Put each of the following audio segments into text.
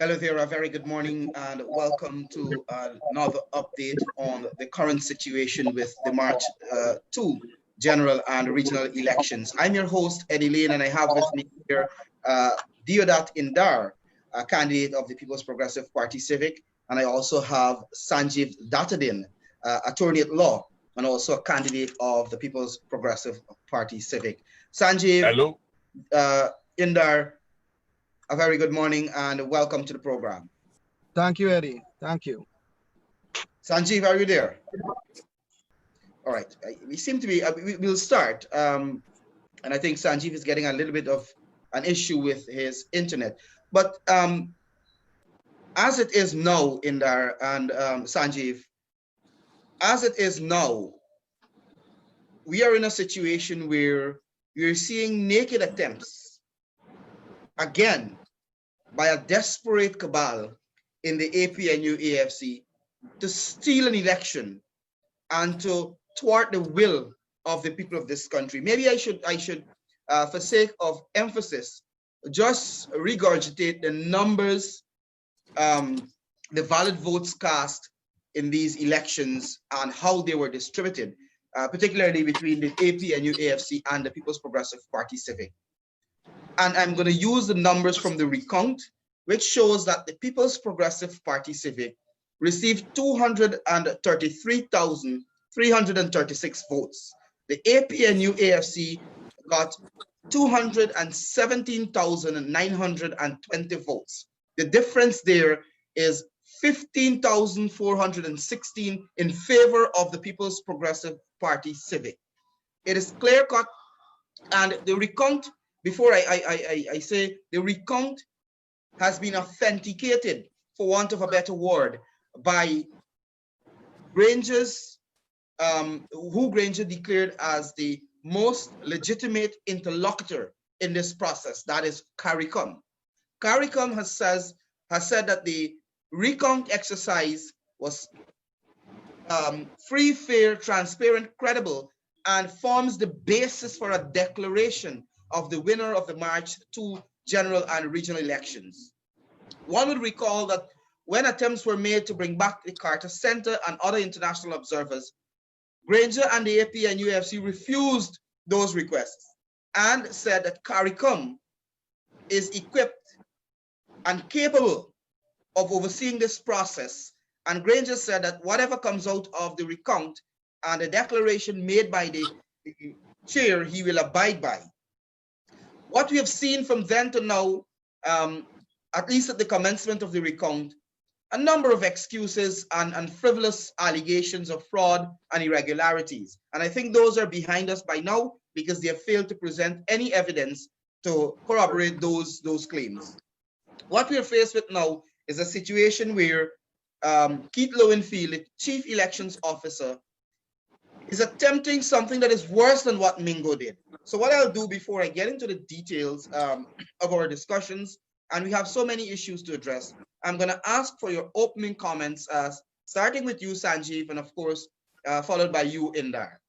Hello there, a very good morning and welcome to another update on the current situation with the March 2 general and regional elections. I'm your host, Eddie Lane, and I have with me here Yonette Indar, a candidate of the People's Progressive Party Civic, and I also have Sanjeev Dattadin, attorney at law, and also a candidate of the People's Progressive Party Civic. Sanjeev, hello. Indar, a very good morning and welcome to the program. Thank you, Eddie. Thank you. Sanjeev, are you there? All right. We seem to be, we'll start. And I think Sanjeev is getting a little bit of an issue with his internet. But as it is now, Indar and Sanjeev, as it is now, we are in a situation where we're seeing naked attempts again by a desperate cabal in the APNU AFC to steal an election and to thwart the will of the people of this country. Maybe I should for sake of emphasis, just regurgitate the numbers, the valid votes cast in these elections and how they were distributed, particularly between the APNU AFC and the People's Progressive Party Civic. And I'm going to use the numbers from the recount, which shows that the People's Progressive Party Civic received 233,336 votes. The APNU AFC got 217,920 votes. The difference there is 15,416 in favor of the People's Progressive Party Civic. It is clear-cut, and the recount, before I say, the recount has been authenticated, for want of a better word, by Granger's, who Granger declared as the most legitimate interlocutor in this process, that is CARICOM. CARICOM has said that the recount exercise was free, fair, transparent, credible, and forms the basis for a declaration of the winner of the March 2 general and regional elections. One would recall that when attempts were made to bring back the Carter Center and other international observers, Granger and the APNUFC refused those requests and said that CARICOM is equipped and capable of overseeing this process. And Granger said that whatever comes out of the recount and the declaration made by the chair, he will abide by. What we have seen from then to now, at least at the commencement of the recount, a number of excuses and frivolous allegations of fraud and irregularities. And I think those are behind us by now because they have failed to present any evidence to corroborate those claims. What we are faced with now is a situation where Keith Lowenfield, the chief elections officer, is attempting something that is worse than what Mingo did. So what I'll do before I get into the details of our discussions, and we have so many issues to address, I'm going to ask for your opening comments, starting with you, Sanjeev, and of course, followed by you, Indar.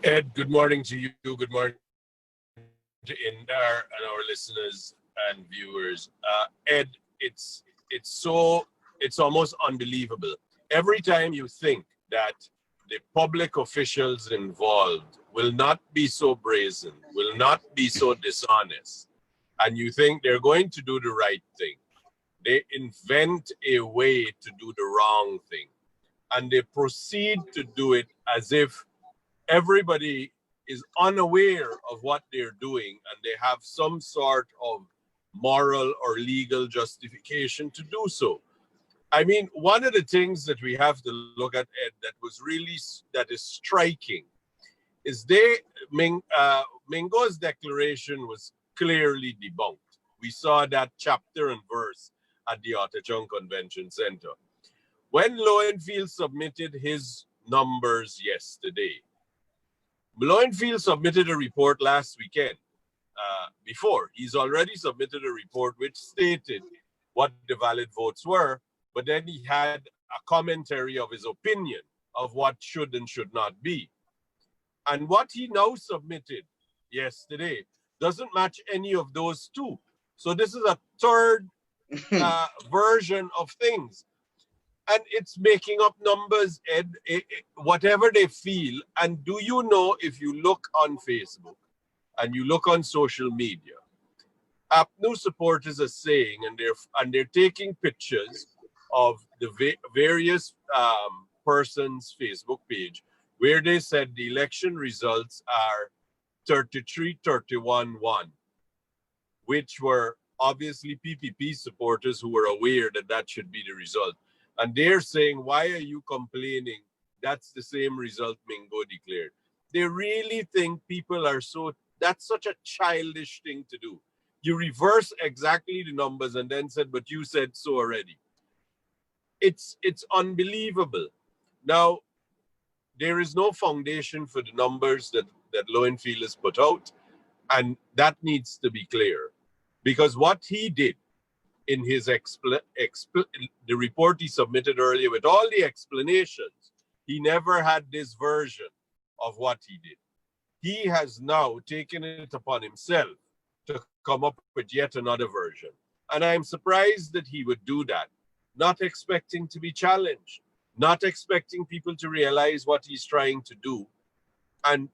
Ed, good morning to you. Good morning to Indar and our listeners and viewers. Ed, it's almost unbelievable. Every time you think that the public officials involved will not be so brazen, will not be so dishonest, and you think they're going to do the right thing, they invent a way to do the wrong thing. And they proceed to do it as if everybody is unaware of what they're doing and they have some sort of moral or legal justification to do so. I mean, one of the things that we have to look at, Ed, that is striking is Mingo's declaration was clearly debunked. We saw that chapter and verse at the Ottachung Convention Center. When Lowenfield submitted his numbers yesterday, Lowenfield submitted a report last weekend. Before, he's already submitted a report which stated what the valid votes were, but then he had a commentary of his opinion of what should and should not be. And what he now submitted yesterday doesn't match any of those two. So this is a third version of things. And it's making up numbers, Ed, whatever they feel. And do you know, if you look on Facebook and you look on social media, APNU supporters are saying, and they're taking pictures of the various persons' Facebook page, where they said the election results are 33-31-1, which were obviously PPP supporters who were aware that that should be the result. And they're saying, why are you complaining? That's the same result Mingo declared. They really think people are that's such a childish thing to do. You reverse exactly the numbers and then said, but you said so already. It's unbelievable. Now, there is no foundation for the numbers that Lowenfield has put out, and that needs to be clear. Because what he did in his the report he submitted earlier with all the explanations, he never had this version of what he did. He has now taken it upon himself to come up with yet another version. And I'm surprised that he would do that, not expecting to be challenged, not expecting people to realize what he's trying to do. And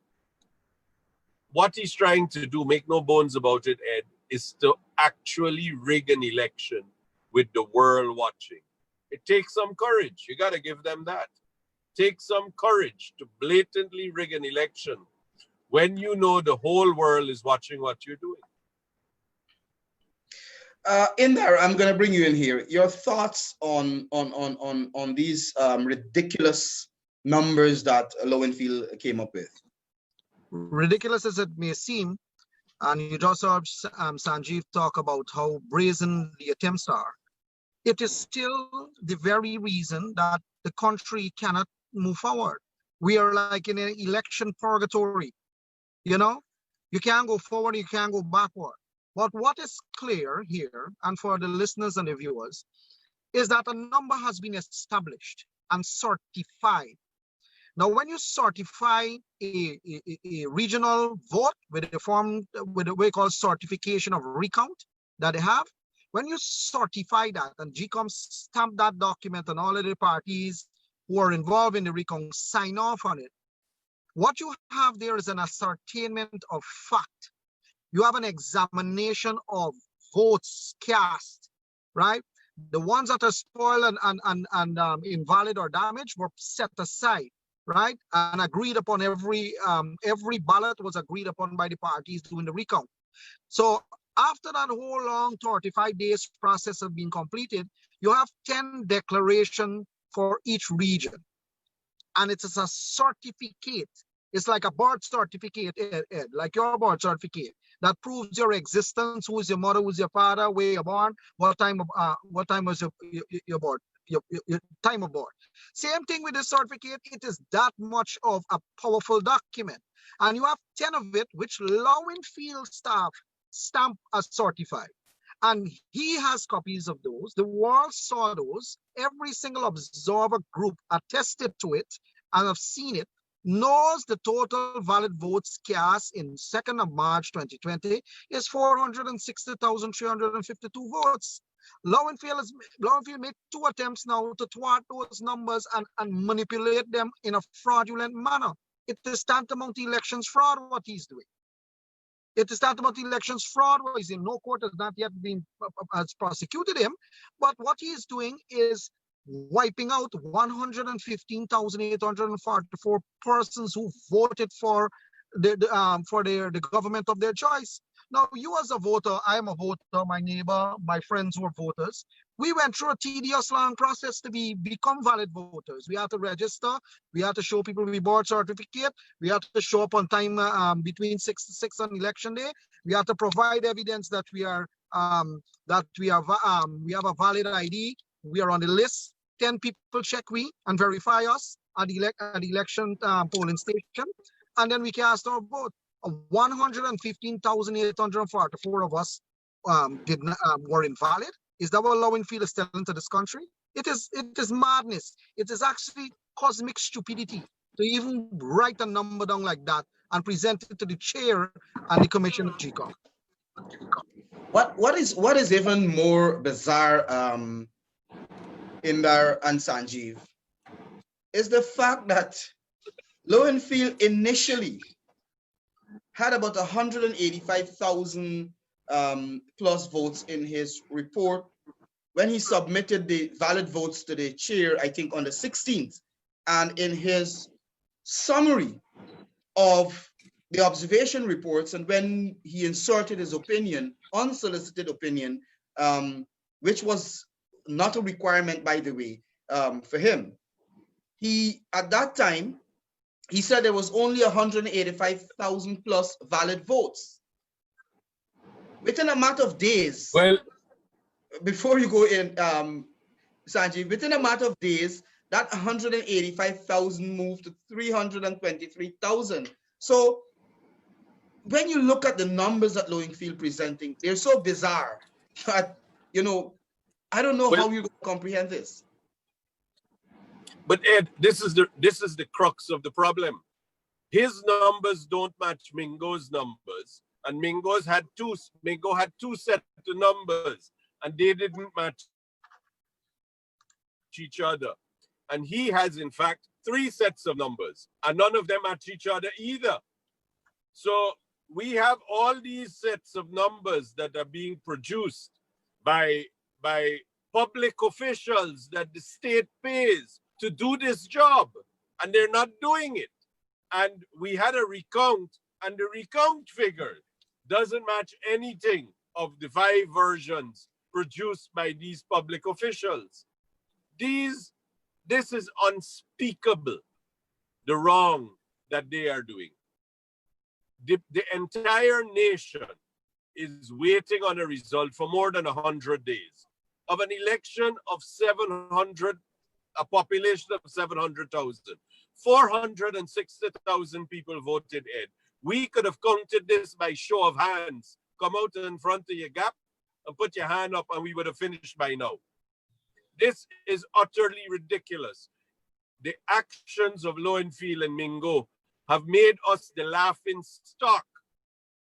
what he's trying to do, make no bones about it, Ed, is to actually rig an election with the world watching. It takes some courage. You got to give them that. Take some courage to blatantly rig an election when you know the whole world is watching what you're doing. In there, I'm going to bring you in here. Your thoughts on these ridiculous numbers that Lowenfield came up with? Ridiculous as it may seem, and you just heard Sanjeev talk about how brazen the attempts are. It is still the very reason that the country cannot move forward. We are like in an election purgatory. You know, you can't go forward, you can't go backward. But what is clear here, and for the listeners and the viewers, is that a number has been established and certified. Now, when you certify a regional vote with a way called certification of recount that they have, when you certify that and GCOM stamp that document and all of the parties who are involved in the recount sign off on it, what you have there is an ascertainment of fact. You have an examination of votes cast, right? The ones that are spoiled and invalid or damaged were set aside, right? And agreed upon. Every ballot was agreed upon by the parties doing the recount. So after that whole long 35 days process has been completed, you have 10 declarations for each region. And it is a certificate. It's like a birth certificate, Ed, like your birth certificate that proves your existence, who is your mother, who's your father, where you're born, what time was your birth, your time of birth. Same thing with the certificate. It is that much of a powerful document. And you have 10 of it, which Lowenfield staff stamp as certified. And he has copies of those. The world saw those. Every single observer group attested to it and have seen it, knows the total valid votes cast in 2nd of March 2020 is 460,352 votes. Lowenfield made 2 attempts now to thwart those numbers and manipulate them in a fraudulent manner. It is tantamount to elections fraud what he's doing. It is tantamount to elections fraud. He's in no court, has not yet been has prosecuted him. But what he is doing is wiping out 115,844 persons who voted for the government of their choice. Now, you as a voter, I am a voter, my neighbor, my friends were voters. We went through a tedious long process to become valid voters. We had to register. We had to show people we bought certificate. We had to show up on time between 6 to 6 on election day. We had to provide evidence that we have a valid ID. We are on the list. 10 people check we and verify us at the election polling station, and then we cast our vote. 115,844 of us were invalid. Is that what Lowenfield is telling to this country? It is madness. It is actually cosmic stupidity to even write a number down like that and present it to the chair and the commission of GCOM. What is even more bizarre, Imber and Sanjeev, is the fact that Lowenfield initially had about 185,000 plus votes in his report when he submitted the valid votes to the chair, I think on the 16th. And in his summary of the observation reports, and when he inserted his opinion, unsolicited opinion, which was not a requirement, by the way, for him, he, at that time, he said there was only 185,000 plus valid votes. Within a matter of days, Well, before you go in, Sanjeev, within a matter of days, that 185,000 moved to 323,000. So when you look at the numbers that Lowenfield presenting, they're so bizarre that, you know, I don't know how you comprehend this. But Ed, this is the crux of the problem. His numbers don't match Mingo's numbers, and Mingo had two sets of numbers, and they didn't match each other. And he has, in fact, 3 sets of numbers, and none of them match each other either. So we have all these sets of numbers that are being produced by public officials that the state pays to do this job, and they're not doing it. And we had a recount, and the recount figure doesn't match anything of the 5 versions produced by these public officials. This is unspeakable, the wrong that they are doing. The entire nation is waiting on a result for more than 100 days of an election of 700, a population of 700,000. 460,000 people voted, Ed. We could have counted this by show of hands. Come out in front of your gap and put your hand up, and we would have finished by now. This is utterly ridiculous. The actions of Lowenfield and Mingo have made us the laughing stock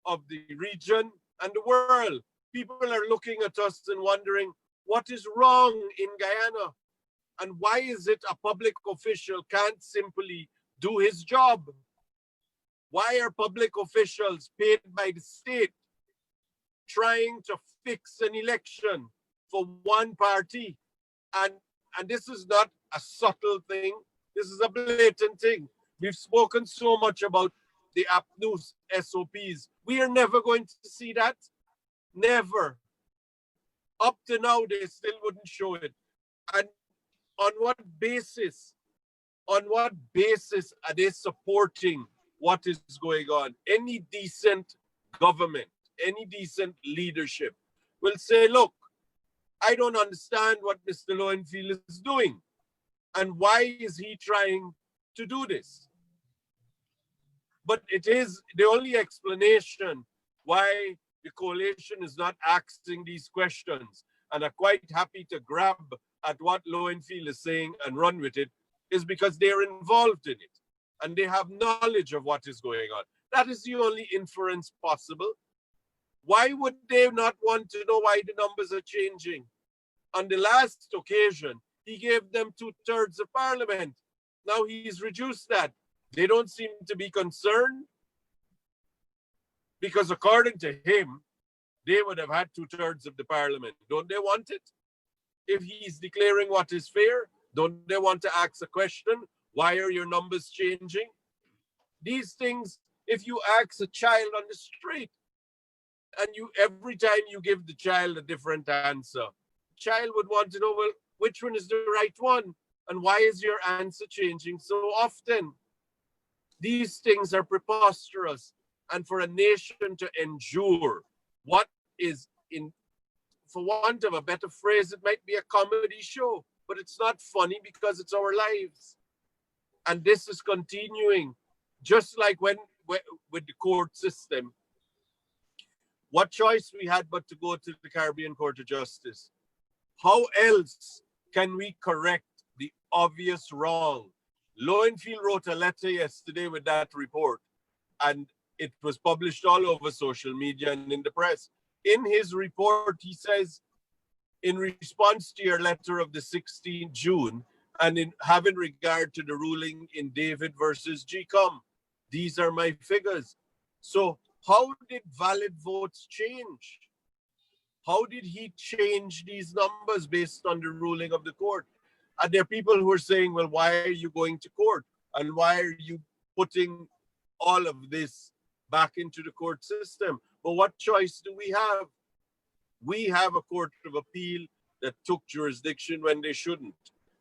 of the region and the world. People are looking at us and wondering, what is wrong in Guyana? And why is it a public official can't simply do his job? Why are public officials paid by the state trying to fix an election for one party? And this is not a subtle thing. This is a blatant thing. We've spoken so much about the APNU SOPs. We are never going to see that. Never. Up to now, they still wouldn't show it. And on what basis are they supporting what is going on? Any decent government, any decent leadership will say, look, I don't understand what Mr. Lowenfield is doing. And why is he trying to do this? But it is the only explanation why the coalition is not asking these questions and are quite happy to grab at what Lowenfield is saying and run with it, is because they're involved in it and they have knowledge of what is going on. That is the only inference possible. Why would they not want to know why the numbers are changing? On the last occasion, he gave them 2/3 of parliament. Now he's reduced that. They don't seem to be concerned because according to him, they would have had 2/3 of the parliament. Don't they want it? If he's declaring what is fair, don't they want to ask a question? Why are your numbers changing? These things, if you ask a child on the street, and every time you give the child a different answer, the child would want to know, well, which one is the right one? And why is your answer changing so often? These things are preposterous. And for a nation to endure what is, for want of a better phrase, it might be a comedy show, but it's not funny because it's our lives. And this is continuing, just like with the court system. What choice we had but to go to the Caribbean Court of Justice? How else can we correct the obvious wrong? Lowenfield wrote a letter yesterday with that report, and it was published all over social media and in the press. In his report, he says, in response to your letter of the 16th June, and in having regard to the ruling in David versus GCOM, these are my figures. So how did valid votes change? How did he change these numbers based on the ruling of the court? And there are people who are saying, well, why are you going to court? And why are you putting all of this back into the court system? But what choice do we have? We have a court of appeal that took jurisdiction when they shouldn't.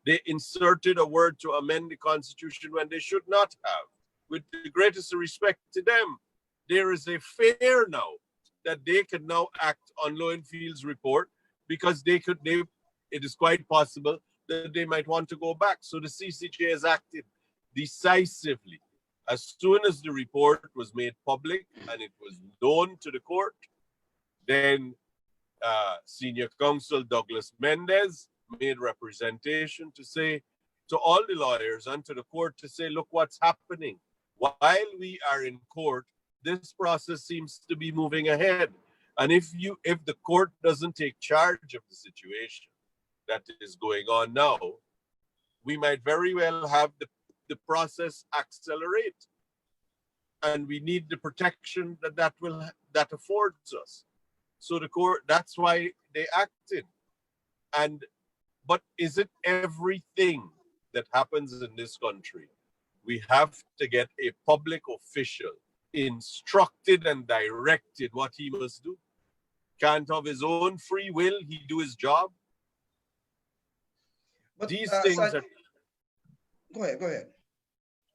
They inserted a word to amend the Constitution when they should not have. With the greatest respect to them, there is a fear now that they can now act on Lowenfield's report because it is quite possible that they might want to go back. So the CCJ has acted decisively. As soon as the report was made public and it was known to the court, then Senior Counsel Douglas Mendez made representation to say to all the lawyers and to the court to say, look what's happening. While we are in court, this process seems to be moving ahead. And if the court doesn't take charge of the situation that is going on now, we might very well have the process accelerate. And we need the protection that affords us. So the court, that's why they acted. But is it everything that happens in this country? We have to get a public official instructed and directed what he must do. Can't of his own free will he do his job. But these things are. Go ahead.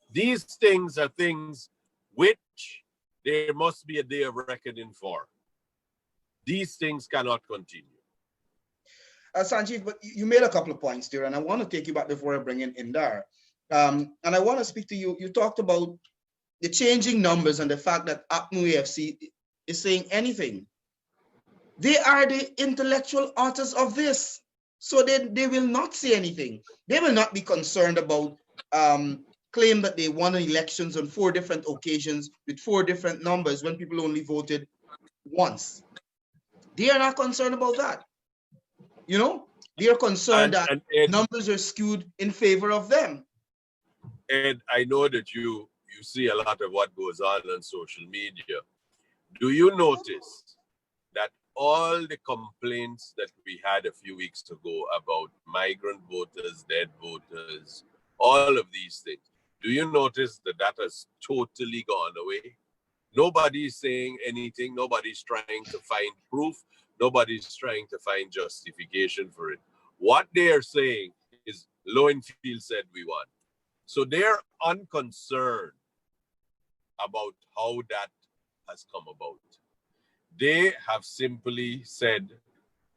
These things are things which there must be a day of reckoning for. These things cannot continue. Sanjeev, but you made a couple of points there, and I want to take you back before I bring in Indar. And I want to speak to you. You talked about the changing numbers and the fact that APNU AFC is saying anything. They are the intellectual authors of this. So they will not say anything. They will not be concerned about claim that they won elections on 4 different occasions with 4 different numbers when people only voted once. They are not concerned about that. You know, they are concerned that numbers are skewed in favor of them. And I know that you see a lot of what goes on social media. Do you notice that all the complaints that we had a few weeks ago about migrant voters, dead voters, all of these things, do you notice that has totally gone away? Nobody's saying anything. Nobody's trying to find proof. Nobody's trying to find justification for it. What they are saying is Lowenfield said we won. So they're unconcerned about how that has come about. They have simply said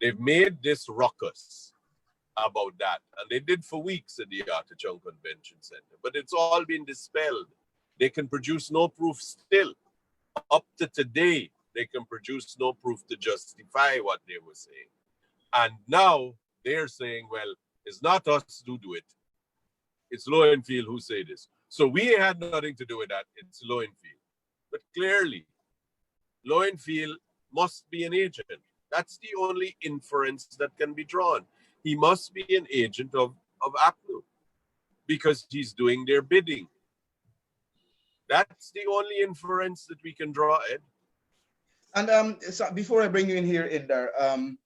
they've made this ruckus about that. And they did for weeks at the Artichoke Convention Center. But it's all been dispelled. They can produce no proof still. Up to today, they can produce no proof to justify what they were saying. And now they're saying, well, it's not us who do it. It's Lowenfield who say this. So we had nothing to do with that. It's Lowenfield. But clearly, Lowenfield must be an agent. That's the only inference that can be drawn. He must be an agent of APNU because he's doing their bidding. That's the only inference that we can draw, Ed. And so before I bring you in here, Indar,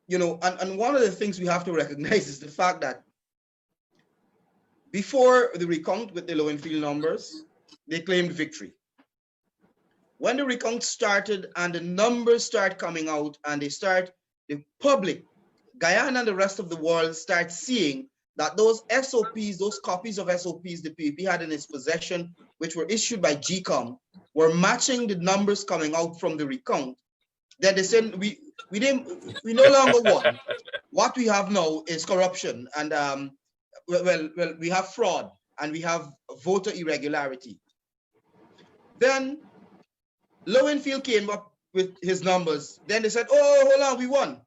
you know, and one of the things we have to recognize is the fact that before the recount with the Lowenfield numbers, they claimed victory. When the recount started and the numbers start coming out and the public, Guyana and the rest of the world start seeing that those SOPs, those copies of SOPs the PPP had in its possession, which were issued by GCOM, were matching the numbers coming out from the recount. Then they said we no longer won. What we have now is corruption, and well, we have fraud and we have voter irregularity. Then Lowenfield came up with his numbers. Then they said, oh, hold on, we won.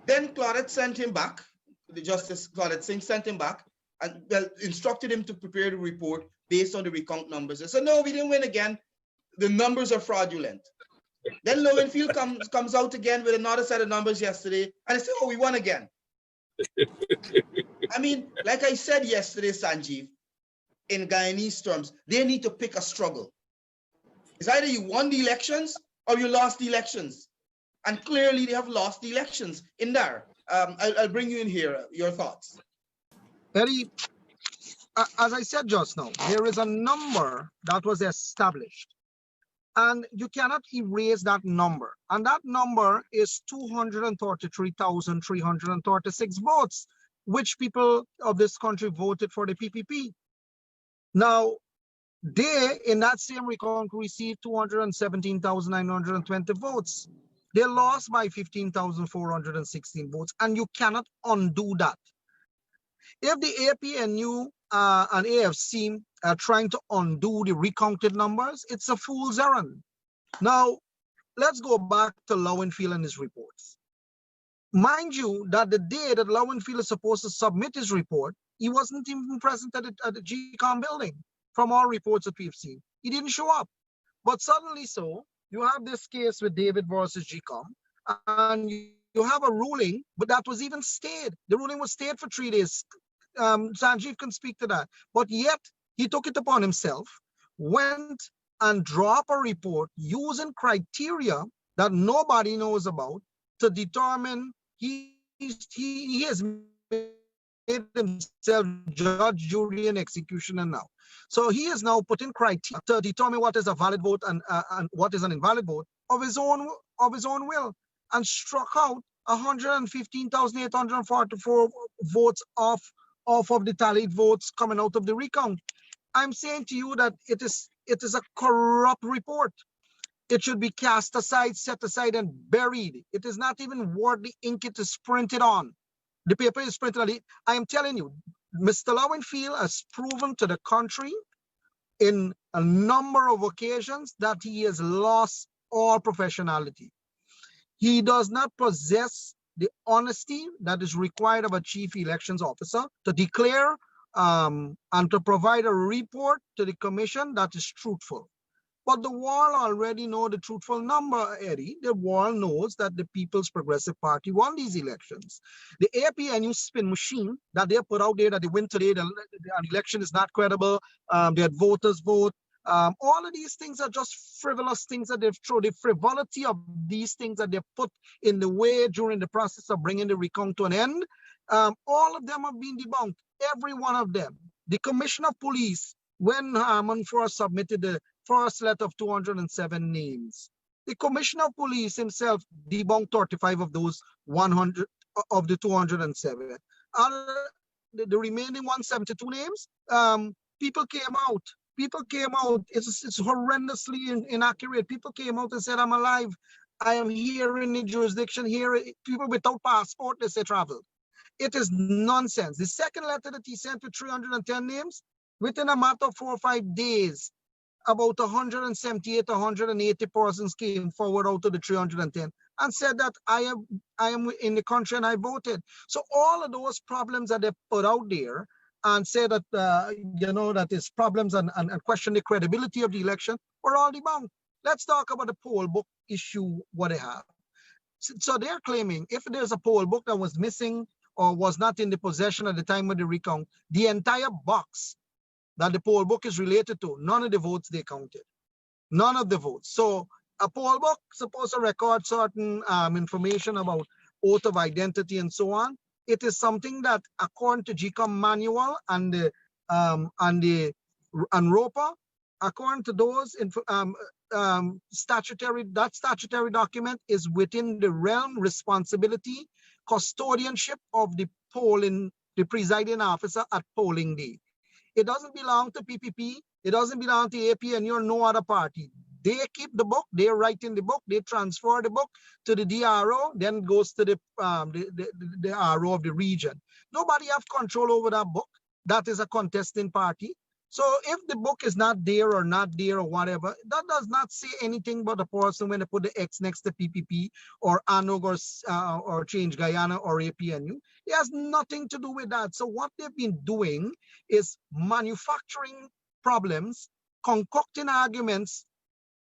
Then Claudette sent him back. The Justice Claudette Singh sent him back and instructed him to prepare the report based on the recount numbers. They said, no, we didn't win again. The numbers are fraudulent. Then Lowenfield comes out again with another set of numbers yesterday, and they say, oh, we won again. I mean, like I said yesterday, Sanjeev, in Guyanese terms, they need to pick a struggle. It's either you won the elections or you lost the elections. And clearly they have lost the elections in there. I'll bring you in here, your thoughts. Eddie, as I said just now, there is a number that was established, and you cannot erase that number. And that number is 233,336 votes, which people of this country voted for the PPP. Now, they, in that same recount, received 217,920 votes. They lost by 15,416 votes, and you cannot undo that. If the APNU and AFC are trying to undo the recounted numbers, it's a fool's errand. Now, let's go back to Lowenfield and his reports. Mind you that the day that Lowenfield is supposed to submit his report, he wasn't even present at the GCOM building. From all reports that we've seen, he didn't show up. But suddenly, so you have this case with David versus GCOM, and you have a ruling, but that was even stayed. The ruling was stayed for 3 days. Sanjeev can speak to that. But yet he took it upon himself, went and dropped a report using criteria that nobody knows about to determine he has made himself judge, jury, and executioner now. So he is now putting criteria to determine what is a valid vote and what is an invalid vote of his own will, and struck out 115,844 votes off of the tallied votes coming out of the recount. I'm saying to you that it is a corrupt report. It should be cast aside, set aside, and buried. It is not even worth the ink it is printed on. The paper is printed on it. I am telling you, Mr. Lowenfield has proven to the country in a number of occasions that he has lost all professionality. He does not possess the honesty that is required of a chief elections officer to declare and to provide a report to the commission that is truthful. But the world already know the truthful number, Eddie. The world knows that the People's Progressive Party won these elections. The APNU spin machine that they put out there that they win today, the election is not credible, they had voters vote. All of these things are just frivolous things that they've thrown. The frivolity of these things that they've put in the way during the process of bringing the recount to an end, all of them have been debunked, every one of them. The Commissioner of Police, when Harmon first submitted the first letter of 207 names, the Commissioner of Police himself debunked 35 of those 100 of the 207. The remaining 172 names, people came out. It's horrendously inaccurate. People came out and said, I'm alive. I am here in the jurisdiction here. People without passport, they say travel. It is nonsense. The second letter that he sent with 310 names, within a matter of 4 or 5 days, about 178, 180 persons came forward out of the 310 and said that I am in the country and I voted. So all of those problems that they put out there and say that, that is problems and question the credibility of the election were all debunked. Let's talk about the poll book issue, what they have. So they're claiming if there's a poll book that was missing or was not in the possession at the time of the recount, the entire box that the poll book is related to, none of the votes they counted. None of the votes. So a poll book supposed to record certain information about oath of identity and so on. It is something that, according to GCOM manual and ROPA, according to those statutory document is within the realm, responsibility, custodianship of the presiding officer at polling day. It doesn't belong to PPP. It doesn't belong to APNU or no other party. They keep the book. They write in the book. They transfer the book to the DRO. Then goes to the RO of the region. Nobody have control over that book. That is a contesting party. So if the book is not there or whatever, that does not say anything about the person when they put the X next to PPP or ANOG or Change Guyana or APNU. It has nothing to do with that. So what they've been doing is manufacturing problems, concocting arguments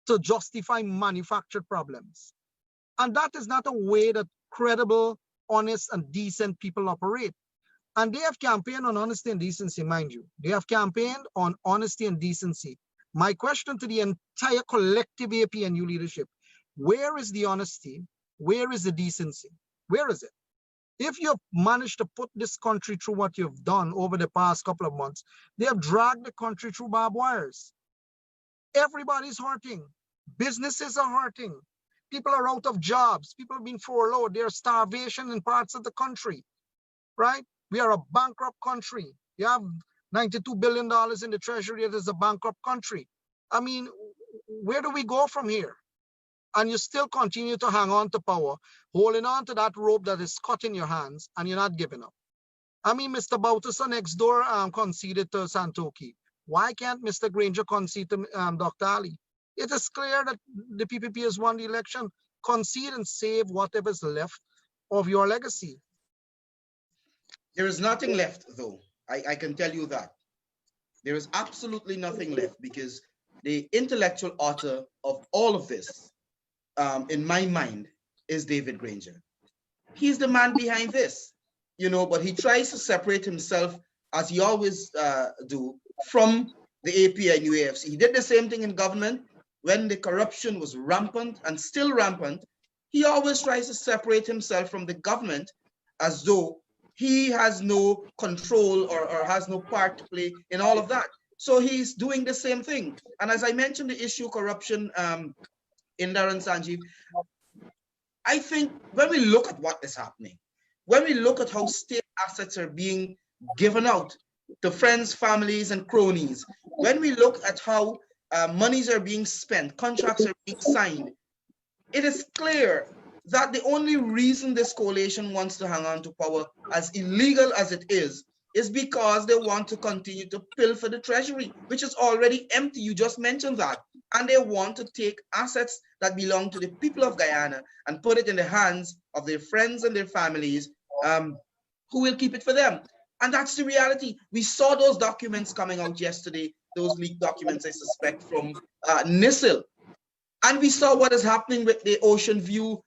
to justify manufactured problems. And that is not a way that credible, honest, and decent people operate. And they have campaigned on honesty and decency, mind you. They have campaigned on honesty and decency. My question to the entire collective APNU leadership, where is the honesty? Where is the decency? Where is it? If you've managed to put this country through what you've done over the past couple of months, they have dragged the country through barbed wires. Everybody's hurting. Businesses are hurting. People are out of jobs. People are being furloughed. There's starvation in parts of the country, right? We are a bankrupt country. You have $92 billion in the Treasury. It is a bankrupt country. I mean, where do we go from here? And you still continue to hang on to power, holding on to that rope that is caught in your hands, and you're not giving up. I mean, Mr. Bautista next door conceded to Santoki. Why can't Mr. Granger concede to Dr. Ali? It is clear that the PPP has won the election. Concede and save whatever's left of your legacy. There is nothing left, though. I can tell you that. There is absolutely nothing left, because the intellectual author of all of this, in my mind, is David Granger. He's the man behind this, you know, but he tries to separate himself, as he always do, from the APNU AFC. He did the same thing in government when the corruption was rampant and still rampant. He always tries to separate himself from the government as though he has no control or has no part to play in all of that. So he's doing the same thing. And as I mentioned, the issue corruption in Darren Sanjeev, I think when we look at what is happening, when we look at how state assets are being given out to friends, families, and cronies, when we look at how monies are being spent, contracts are being signed, it is clear that the only reason this coalition wants to hang on to power, as illegal as it is because they want to continue to pilfer the Treasury, which is already empty. You just mentioned that. And they want to take assets that belong to the people of Guyana and put it in the hands of their friends and their families, who will keep it for them. And that's the reality. We saw those documents coming out yesterday, those leaked documents, I suspect, from NISIL. And we saw what is happening with the Ocean View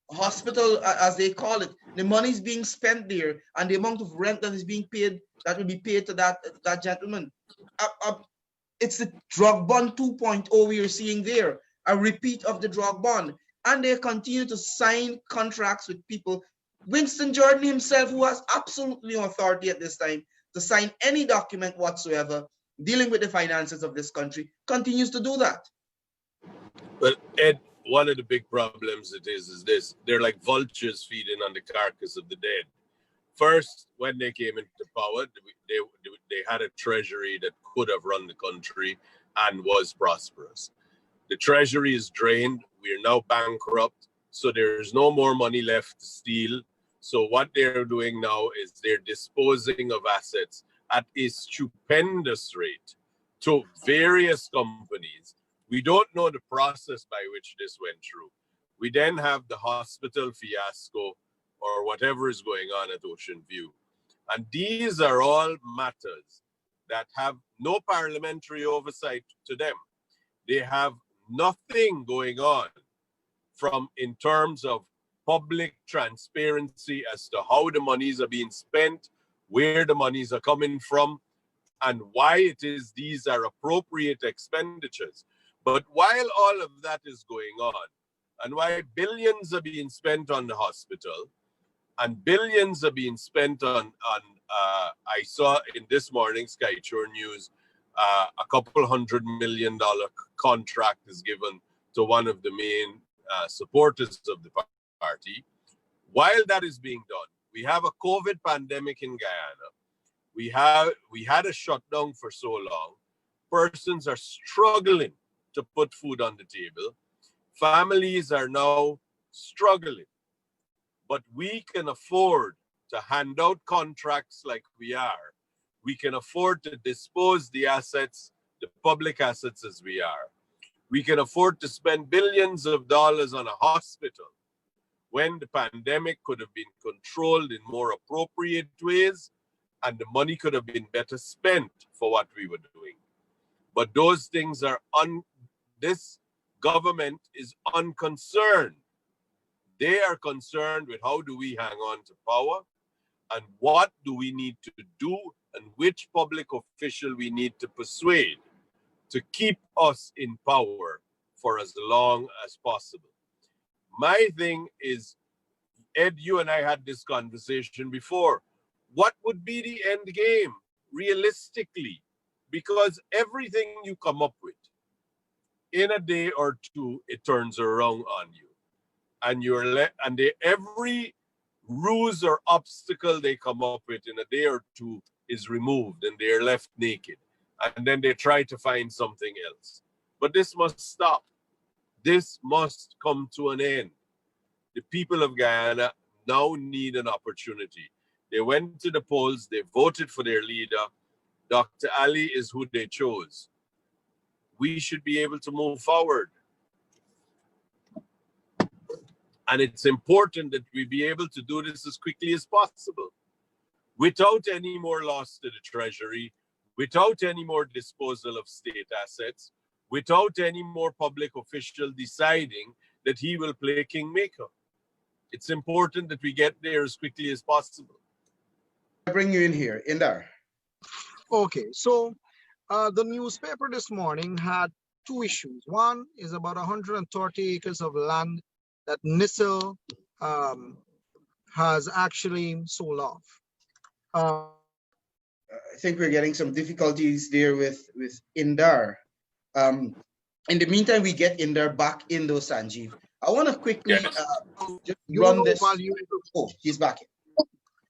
hospital, as they call it. The money is being spent there, and the amount of rent that is being paid, that will be paid to that gentleman. It's the drug bond 2.0 we are seeing there, a repeat of the drug bond. And they continue to sign contracts with people. Winston Jordan himself, who has absolutely no authority at this time to sign any document whatsoever dealing with the finances of this country, continues to do that. Well, Ed, one of the big problems is this: they're like vultures feeding on the carcass of the dead. First, when they came into power, they had a treasury that could have run the country and was prosperous. The treasury is drained. We are now bankrupt, so there's no more money left to steal. So what they're doing now is they're disposing of assets at a stupendous rate to various companies. We don't know the process by which this went through. We then have the hospital fiasco or whatever is going on at Ocean View. And these are all matters that have no parliamentary oversight to them. They have nothing going on in terms of public transparency as to how the monies are being spent, where the monies are coming from, and why it is these are appropriate expenditures. But while all of that is going on, and while billions are being spent on the hospital, and billions are being spent on I saw in this morning's Sky Chore News, a couple $100 million contract is given to one of the main supporters of the party. While that is being done, we have a COVID pandemic in Guyana. We had a shutdown for so long. Persons are struggling to put food on the table. Families are now struggling. But we can afford to hand out contracts like we are. We can afford to dispose the assets, the public assets as we are. We can afford to spend billions of dollars on a hospital when the pandemic could have been controlled in more appropriate ways and the money could have been better spent for what we were doing. But those things are this government is unconcerned. They are concerned with how do we hang on to power and what do we need to do and which public official we need to persuade to keep us in power for as long as possible. My thing is, Ed, you and I had this conversation before. What would be the end game realistically? Because everything you come up with, in a day or two, it turns around on you. And every ruse or obstacle they come up with in a day or two is removed and they're left naked. And then they try to find something else. But this must stop. This must come to an end. The people of Guyana now need an opportunity. They went to the polls, they voted for their leader. Dr. Ali is who they chose. We should be able to move forward. And it's important that we be able to do this as quickly as possible, without any more loss to the Treasury, without any more disposal of state assets, without any more public official deciding that he will play kingmaker. It's important that we get there as quickly as possible. I bring you in here, Indar. Okay, so the newspaper this morning had two issues. One is about 130 acres of land that NISL has actually sold off. I think we're getting some difficulties there with Indar. In the meantime, we get Indar back in though, Sanjeev. I want to quickly just run this. Oh, he's back in.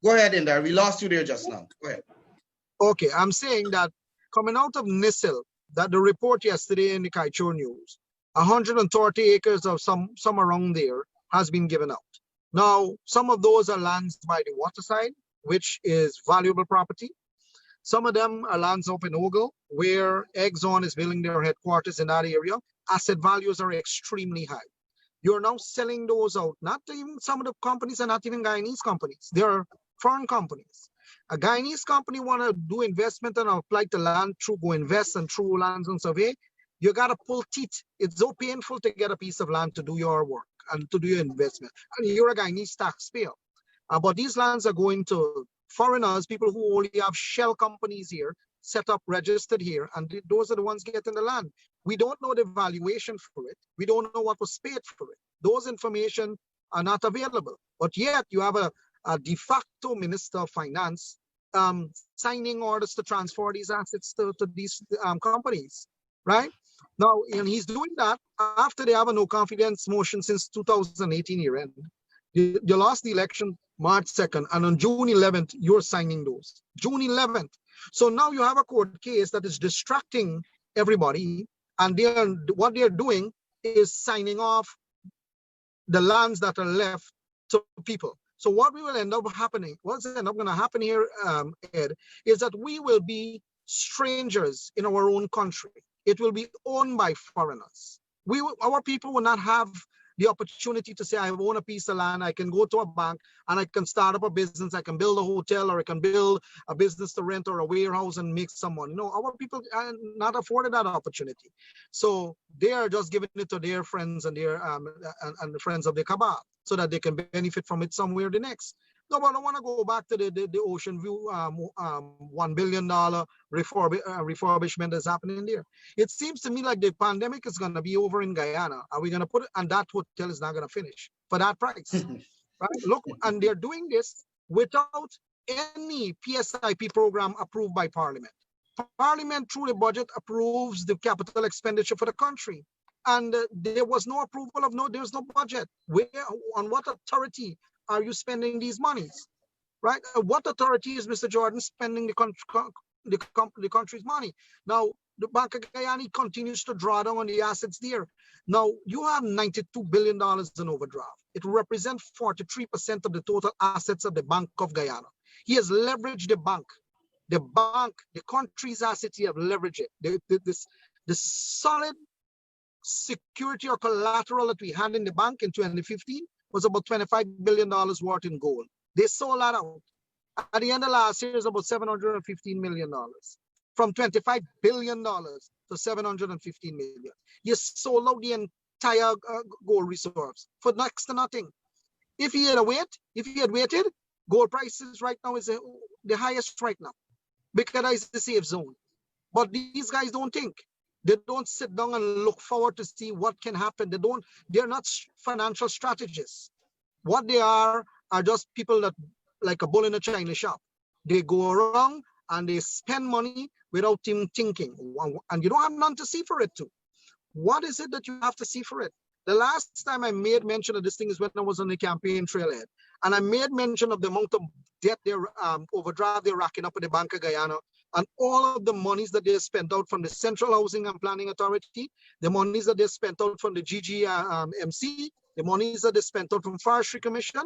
Go ahead, Indar. We lost you there just now. Go ahead. Okay, I'm saying that coming out of NISL, that the report yesterday in the Kaichor News, 130 acres of some around there has been given out. Now, some of those are lands by the waterside, which is valuable property. Some of them are lands up in Ogle, where Exxon is building their headquarters in that area. Asset values are extremely high. You're now selling those out. Not even some of the companies are not even Guyanese companies. They're foreign companies. A Guyanese company want to do investment and apply to land through go invest and through lands and survey. You got to pull teeth. It's so painful to get a piece of land to do your work and to do your investment. And you're a Guyanese taxpayer. But these lands are going to foreigners, people who only have shell companies here, set up, registered here, and those are the ones getting the land. We don't know the valuation for it. We don't know what was paid for it. Those information are not available. But yet you have a de facto Minister of Finance signing orders to transfer these assets to these companies, right? Now, and he's doing that after they have a no confidence motion since 2018 year end. You lost the election March 2nd, and on June 11th, you're signing those. June 11th. So now you have a court case that is distracting everybody, and what they're doing is signing off the lands that are left to people. So what will end up happening, what's end up going to happen here, Ed, is that we will be strangers in our own country. It will be owned by foreigners. Our people will not have the opportunity to say, I own a piece of land, I can go to a bank and I can start up a business, I can build a hotel, or I can build a business to rent or a warehouse and make some money. No, our people are not afforded that opportunity. So they are just giving it to their friends and their and the friends of the cabal so that they can benefit from it somewhere the next. No, but I want to go back to the Ocean View $1 billion refurbishment that's happening there. It seems to me like the pandemic is going to be over in Guyana. Are we going to put it, and that hotel is not going to finish for that price, right? Look, and they're doing this without any PSIP program approved by Parliament. Parliament through the budget approves the capital expenditure for the country. And there was no approval of there's no budget. Where, on what authority are you spending these monies, right? What authority is Mr. Jordan spending the country's money? Now, the Bank of Guyana continues to draw down on the assets there. Now, you have $92 billion in overdraft. It represents 43% of the total assets of the Bank of Guyana. He has leveraged the bank, the country's assets, he have leveraged it. The solid security or collateral that we had in the bank in 2015 was about $25 billion worth in gold. They sold that out. At the end of last year, it was about $715 million. from $25 billion to $715 million. You sold out the entire gold reserves for next to nothing. If he had waited, gold prices right now is the highest right now because that is the safe zone. But these guys don't think. They don't sit down and look forward to see what can happen. They're not financial strategists. What they are just people that like a bull in a china shop. They go around and they spend money without even thinking. And you don't have none to see for it too. What is it that you have to see for it? The last time I made mention of this thing is when I was on the campaign trailhead. And I made mention of the amount of debt overdraft they're racking up at the Bank of Guyana, and all of the monies that they spent out from the Central Housing and Planning Authority, the monies that they spent out from the GGMC, the monies that they spent out from Forestry Commission.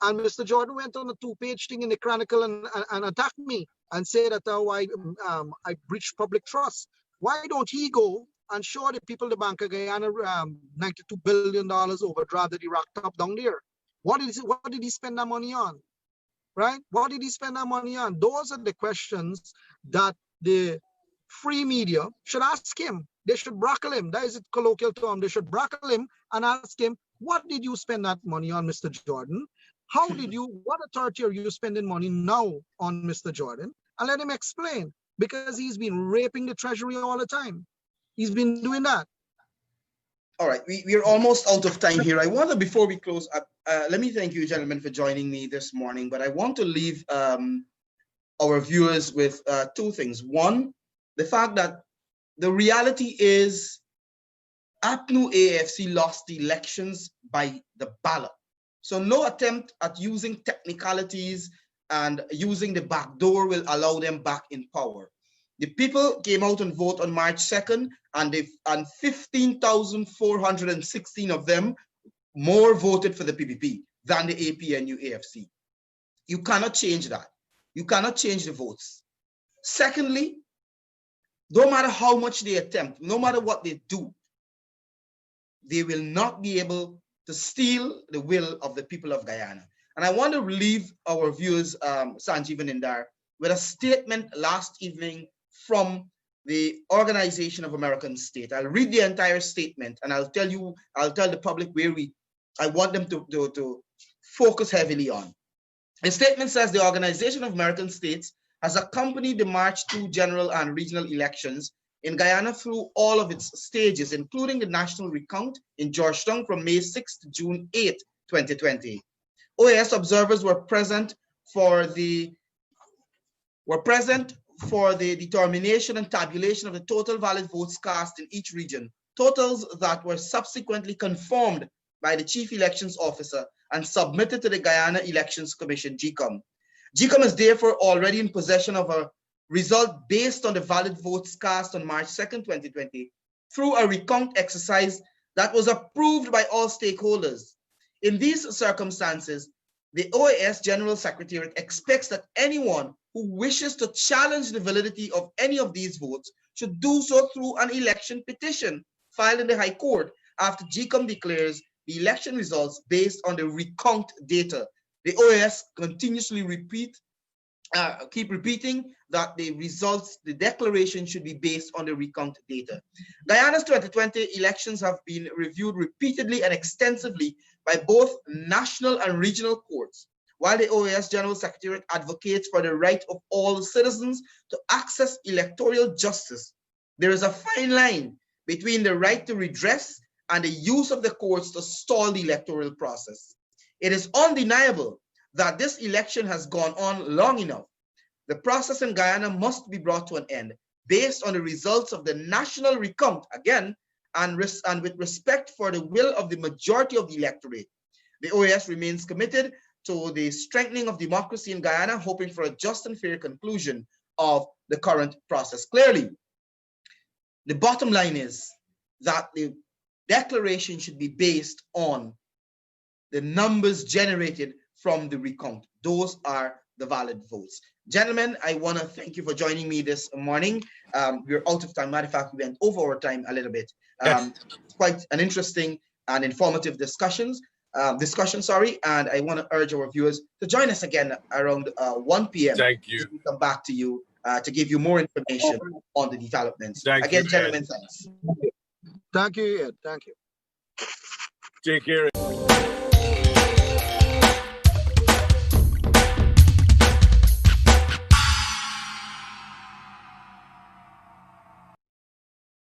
And Mr. Jordan went on a 2-page thing in the Chronicle and attacked me and said that I breached public trust. Why don't he go and show the people the Bank of Guyana $92 billion overdraft that he racked up down there? What did he spend that money on? Right? What did he spend that money on? Those are the questions that the free media should ask him. They should brackle him. That is a colloquial term. They should brackle him and ask him, what did you spend that money on, Mr. Jordan? What authority are you spending money now on, Mr. Jordan? And let him explain, because he's been raping the Treasury all the time. He's been doing that. All right, we're almost out of time here. I want to, before we close up, let me thank you, gentlemen, for joining me this morning. But I want to leave our viewers with 2 things. One, the fact that the reality is APNU AFC lost the elections by the ballot. So no attempt at using technicalities and using the back door will allow them back in power. The people came out and voted on March 2nd, and 15,416 of them more voted for the PPP than the APNU AFC. You cannot change that. You cannot change the votes. Secondly, no matter how much they attempt, no matter what they do, they will not be able to steal the will of the people of Guyana. And I want to leave our viewers, Sanjeev and Indar, with a statement last evening from the Organization of American States. I'll read the entire statement and I'll tell the public where I want them to focus heavily on. The statement says the Organization of American States has accompanied the March 2 general and regional elections in Guyana through all of its stages, including the national recount in Georgetown from May 6 to June 8, 2020. OAS observers were present for the determination and tabulation of the total valid votes cast in each region, totals that were subsequently confirmed by the Chief Elections Officer and submitted to the Guyana Elections Commission, GECOM. GECOM is therefore already in possession of a result based on the valid votes cast on March 2nd, 2020, through a recount exercise that was approved by all stakeholders. In these circumstances, the OAS General Secretariat expects that anyone who wishes to challenge the validity of any of these votes should do so through an election petition filed in the High Court after GECOM declares the election results based on the recount data. The OAS continuously keep repeating that the results, the declaration should be based on the recount data. Guyana's 2020 elections have been reviewed repeatedly and extensively by both national and regional courts. While the OAS General Secretariat advocates for the right of all citizens to access electoral justice, there is a fine line between the right to redress and the use of the courts to stall the electoral process. It is undeniable that this election has gone on long enough. The process in Guyana must be brought to an end based on the results of the national recount, again, and with respect for the will of the majority of the electorate. The OAS remains committed to the strengthening of democracy in Guyana, hoping for a just and fair conclusion of the current process. Clearly, the bottom line is that the declaration should be based on the numbers generated from the recount. Those are the valid votes. Gentlemen, I want to thank you for joining me this morning. We're out of time. Matter of fact, we went over our time a little bit. Quite an interesting and informative discussion, and I want to urge our viewers to join us again around 1 p.m. Thank you. We come back to you to give you more information on the developments. Thank Again, you, gentlemen, Ed. thanks. Thank you, Ed. Thank you. Take care.